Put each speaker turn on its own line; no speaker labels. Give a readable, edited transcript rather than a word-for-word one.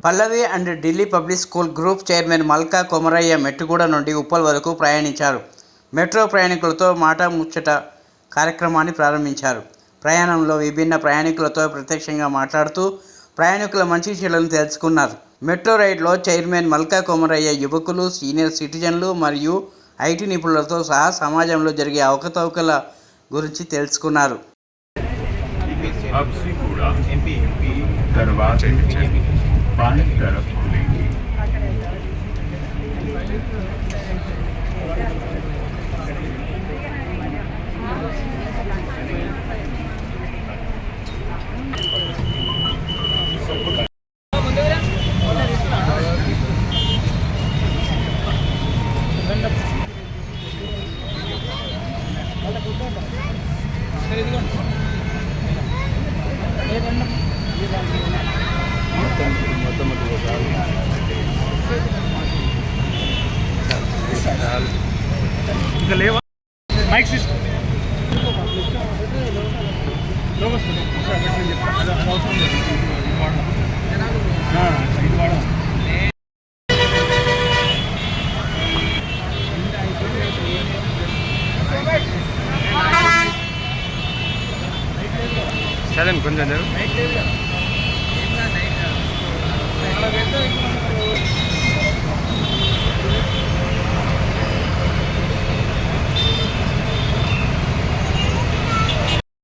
Pallavi and Delhi public school group chairman Malka Komaraiah Mettuguda నుండి ఉప్పల్ వరకు ప్రయాణించారు. Metro ప్రయాణికులతో మాట ముచ్చట కార్యక్రమాన్ని ప్రారంభించారు. ప్రయాణంలో విభిన్న ప్రయాణికులతో ప్రత్యక్షంగా మాట్లాడుతూ ప్రయాణికుల మంచి చెడులను తెలుసుకున్నారు. మెట్రో రైడ్లో చైర్మన్ మల్కా కొమరయ్య యువకులు, సీనియర్ సిటిజన్లు మరియు ఐటీ నిపుణులతో సహా సమాజంలో జరిగే అవకతవకల గురించి తెలుసుకున్నారు.
ఇంకా లేవా మైక్ సిస్టమ్ కొంచెం